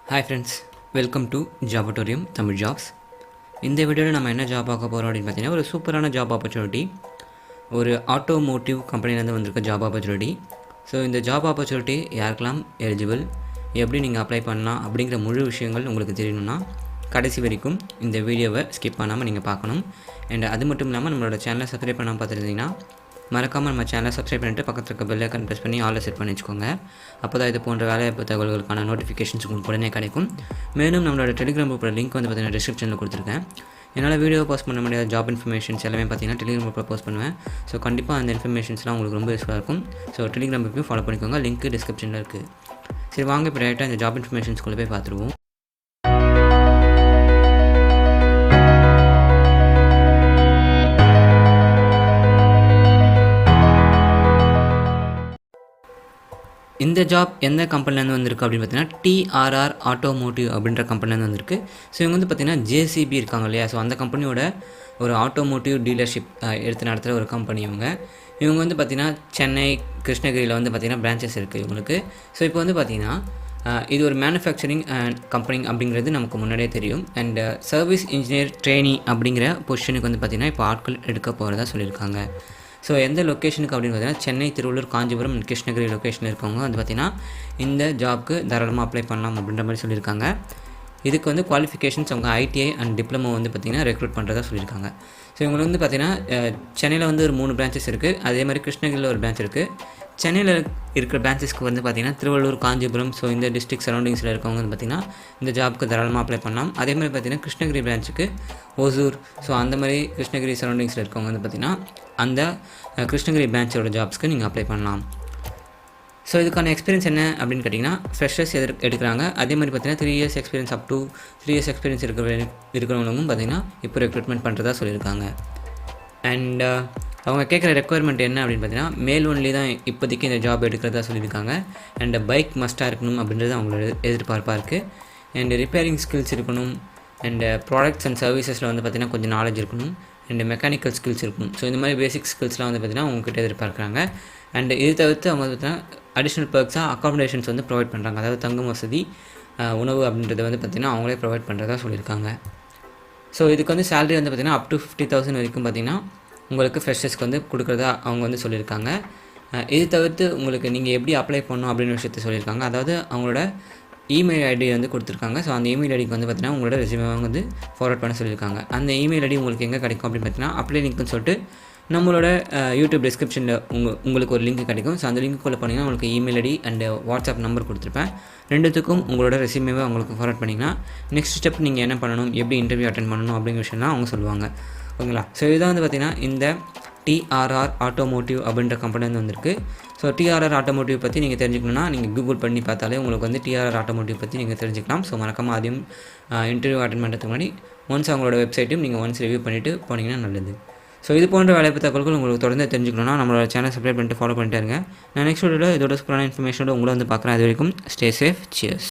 Hi friends, welcome to Jobatorium Tamil Jobs. இந்த வீடியோவில் நம்ம என்ன ஜாப் பார்க்க போகிறோம் அப்படின்னு பார்த்தீங்கன்னா ஒரு சூப்பரான ஜாப் ஆப்பர்ச்சுனிட்டி, ஒரு ஆட்டோமோட்டிவ் கம்பெனிலேருந்து வந்திருக்க ஜாப் ஆப்பர்ச்சுனிட்டி. ஸோ இந்த ஜாப் ஆப்பர்ச்சுனிட்டி யாருக்கெல்லாம் எலிஜிபிள், எப்படி நீங்கள் அப்ளை பண்ணலாம் அப்படிங்கிற முழு விஷயங்கள் உங்களுக்கு தெரியணும்னா கடைசி வரைக்கும் இந்த வீடியோவை ஸ்கிப் பண்ணாமல் நீங்கள் பார்க்கணும். அண்ட் அது மட்டும் இல்லாமல் நம்மளோட சேனலை சப்ஸ்கிரைப் பண்ணாமல் பார்த்துருந்தீங்கன்னா மறக்காமல் நம்ம சேனலை சப்ஸ்கிரைப் பண்ணிவிட்டு பக்கத்தில் இருக்க பெல் ஐக்கான் ப்ரெஸ் பண்ணி ஆலில் செட் பண்ணி வச்சுக்கோங்க. அப்போ தான் இது போன்ற வேலைவாய்ப்பு தகவல்களுக்கான நோட்டிஃபிகேஷன்ஸ் உங்களுக்கு உடனே கிடைக்கும். மேலும் நம்மளோட டெலிகிராம் குரூப்போட லிங்க் வந்து பார்த்தீங்கன்னா டிஸ்கிரிப்ஷனில் கொடுத்துருக்கேன். என்னால் வீடியோ போஸ்ட் பண்ண முடியாத ஜாப் இன்ஃபர்மேஷன்ஸ் எல்லாமே பார்த்தீங்கன்னா டெலிகிராம் குரூப்பில் போஸ்ட் பண்ணுவேன். ஸோ கண்டிப்பாக அந்த இன்ஃபர்மேஷன்ஸ்லாம் உங்களுக்கு ரொம்ப யூஸ்ஃபுல்லாக இருக்கும். ஸோ டெலிகிராம் குரூப்பையும் ஃபாலோ பண்ணிக்கோங்க, லிங்க் டிஸ்கிரிப்ஷனில் இருக்குது. சரி வாங்க இப்போ டேரெக்டாக இந்த ஜாப் இன்ஃபர்மேஷன்ஸ்குள்ளே போய் பார்த்துருவோம். இந்த ஜாப் எந்த கம்பெனிலேருந்து வந்திருக்கு அப்படின்னு பார்த்தீங்கன்னா டிஆர்ஆர் ஆட்டோமோட்டிவ் அப்படின்ற கம்பெனிலேருந்து வந்திருக்கு. ஸோ இவங்க வந்து பார்த்திங்கன்னா ஜேசிபி இருக்காங்க இல்லையா, ஸோ அந்த கம்பெனியோட ஒரு ஆட்டோமோட்டிவ் டீலர்ஷிப் எடுத்து நடத்துகிற ஒரு கம்பெனி இவங்க வந்து பார்த்திங்கன்னா சென்னை, கிருஷ்ணகிரியில் வந்து பார்த்திங்கன்னா பிரான்ச்சஸ் இருக்குது இவங்களுக்கு. ஸோ இப்போ வந்து பார்த்திங்கன்னா இது ஒரு மேனுஃபேக்சரிங் கம்பெனி அப்படிங்கிறது நமக்கு முன்னாடியே தெரியும். அண்ட் சர்வீஸ் இன்ஜினியர் ட்ரெயினி அப்படிங்கிற பொசிஷனுக்கு வந்து பார்த்திங்கன்னா இப்போ ஆட்கள் எடுக்க போகிறதா சொல்லியிருக்காங்க. ஸோ எந்த லொக்கேஷனுக்கு அப்படின்னு பார்த்தீங்கன்னா சென்னை, திருவள்ளூர், காஞ்சிபுரம், கிருஷ்ணகிரி லொக்கேஷனில் இருக்கவங்க வந்து பார்த்திங்கன்னா இந்த ஜாப்க்கு தாராளமாக அப்ளை பண்ணலாம் அப்படின்ற மாதிரி சொல்லியிருக்காங்க. இதுக்கு வந்து குவாலிஃபிகேஷன்ஸ் அவங்க ITI அண்ட் டிப்ளமோ வந்து பார்த்திங்கன்னா ரெக்ரூட் பண்ணுறதா சொல்லியிருக்காங்க. ஸோ இவங்களுக்கு வந்து பார்த்திங்கன்னா சென்னையில் வந்து ஒரு 3 பிரான்ச்சஸ் இருக்குது. அதே மாதிரி கிருஷ்ணகிரியில் ஒரு பிரான்ச் இருக்குது. சென்னையில் இருக்கிற பிரான்ச்சஸ்க்கு வந்து பார்த்திங்கன்னா திருவள்ளூர், காஞ்சிபுரம், ஸோ இந்த டிஸ்ட்ரிக்ட் சரௌண்டிங்ஸில் இருக்கவங்க வந்து பார்த்திங்கன்னா இந்த ஜாப்க்கு தாராளமாக அப்ளை பண்ணலாம். அதே மாதிரி பார்த்திங்கன்னா கிருஷ்ணகிரி பிரான்ச்சுக்கு ஓசூர், ஸோ அந்த மாதிரி கிருஷ்ணகிரி சரௌண்டிங்ஸில் இருக்கவங்க வந்து பார்த்திங்கன்னா அந்த கிருஷ்ணகிரி பிரான்ச்சோட ஜாப்ஸ்க்கு நீங்கள் அப்ளை பண்ணலாம். ஸோ இதுக்கான எக்ஸ்பீரியன்ஸ் என்ன அப்படின்னு கேட்டிங்கன்னா ஃப்ரெஷர்ஸ் எடுக்கிறாங்க. அதே மாதிரி பார்த்திங்கன்னா 3 years experience up to 3 years experience இருக்கிறவங்களும் பார்த்திங்கன்னா இப்போ ரெக்ரூட்மெண்ட் பண்ணுறதா சொல்லியிருக்காங்க. அண்ட் அவங்க கேட்குற ரெக்குயர்மெண்ட் என்ன அப்படின்னு பார்த்தீங்கன்னா மேல் ஒன்லி தான் இப்போதைக்கு இந்த ஜாப் எடுக்கிறதா சொல்லியிருக்காங்க. அண்ட் பைக் மஸ்ட்டாக இருக்கணும் அப்படின்றது அவங்களோட எதிர்பார்ப்பாக இருக்குது. அண்ட் ரிப்பேரிங் ஸ்கில்ஸ் இருக்கணும். அண்ட் ப்ராடக்ட்ஸ் அண்ட் சர்வீசஸில் வந்து பார்த்திங்கன்னா கொஞ்சம் நாலேஜ் இருக்கணும். அண்ட் மெக்கானிக்கல் ஸ்கில்ஸ் இருக்கணும். ஸோ இந்த மாதிரி பேசிக் ஸ்கில்ஸ்லாம் வந்து பார்த்திங்கன்னா அவங்ககிட்ட எதிர்பார்க்குறாங்க. அண்ட் இது தவிர்த்து அவங்க வந்து பார்த்திங்கன்னா அடிஷ்னல் பர்க்ஸாக அக்காமடேஷன்ஸ் வந்து ப்ரொவைட் பண்ணுறாங்க. அதாவது தங்கும் வசதி, உணவு அப்படின்றத வந்து பார்த்திங்கன்னா அவங்களே ப்ரொவைட் பண்ணுறதா சொல்லியிருக்காங்க. ஸோ இதுக்கு வந்து சேலரி வந்து பார்த்திங்கன்னா அப் டு 50,000 வரைக்கும் பார்த்திங்கன்னா உங்களுக்கு ஃப்ரெஷர்ஸ்க்கு வந்து கொடுக்குறதா அவங்க வந்து சொல்லியிருக்காங்க. இது தவிர்த்து உங்களுக்கு நீங்கள் எப்படி அப்ளை பண்ணணும் அப்படின்னு விஷயத்தை சொல்லியிருக்காங்க. அதாவது அவங்களோட இமெயில் ஐடி வந்து கொடுத்துருக்காங்க. ஸோ அந்த இமெயில் ஐடிக்கு வந்து பார்த்திங்கன்னா உங்களோட ரெஸ்யூமே வந்து ஃபார்வர்ட் பண்ண சொல்லியிருக்காங்க. அந்த இமெயில் ஐடி உங்களுக்கு எங்கே கிடைக்கும் அப்படின்னு பார்த்தீங்கன்னா அப்ளை லிங்க்னு சொல்லிட்டு நம்மளோட யூடியூப் டிஸ்கிரிப்ஷனில் உங்களுக்கு ஒரு லிங்க் கிடைக்கும். ஸோ அந்த லிங்க்குள்ளே பண்ணிங்கன்னா உங்களுக்கு email ID and WhatsApp number கொடுத்துருப்பேன். ரெண்டுத்துக்கும் உங்களோட ரெஸ்யூமேவை அவங்களுக்கு ஃபார்வர்ட் பண்ணிங்கன்னா நெக்ஸ்ட் ஸ்டெப் நீங்கள் என்ன பண்ணணும், எப்படி இன்டர்வியூ அட்டென்ட் பண்ணணும் அப்படிங்கிற விஷயம்லாம் அவங்க சொல்லுவாங்க. ஓகேங்களா? ஸோ இதுதான் வந்து பார்த்திங்கன்னா இந்த டிஆர்ஆர் ஆட்டோமோட்டிவ் அப்படின்ற கம்பெனி வந்து வந்திருக்கு. ஸோ டிஆர்ஆர் ஆட்டோமோட்டிவ் பற்றி நீங்கள் தெரிஞ்சுக்கணுன்னா நீங்கள் கூகுள் பண்ணி பார்த்தாலே உங்களுக்கு வந்து டிஆர்ஆர் ஆட்டோமோட்டிவ் பற்றி நீங்கள் தெரிஞ்சுக்கலாம். ஸோ மறக்காமல் அதையும் இன்டர்வியூ அட்டென்ட் பண்ணுறதுக்கு முன்னாடி ஒன்ஸ் அவங்களோட வெப்சைட்டையும் நீங்கள் ஒன்ஸ் ரிவ்யூ பண்ணிவிட்டு போனீங்கன்னா நல்லது. ஸோ இது போன்ற வேலைவாய்ப்பு தகவல்கள் உங்களுக்கு தொடர்ந்து தெரிஞ்சுக்கணுன்னா நம்மளோட சேனல் சப்ஸ்கிரைப் பண்ணிட்டு ஃபாலோ பண்ணிட்டே இருங்க. நான் நெக்ஸ்ட் வீடியோவில் இதோட சூப்பரான இன்ஃபர்மேஷனோட உங்களை வந்து பார்க்குறேன். அது வரைக்கும் ஸ்டே சேஃப், சியர்ஸ்.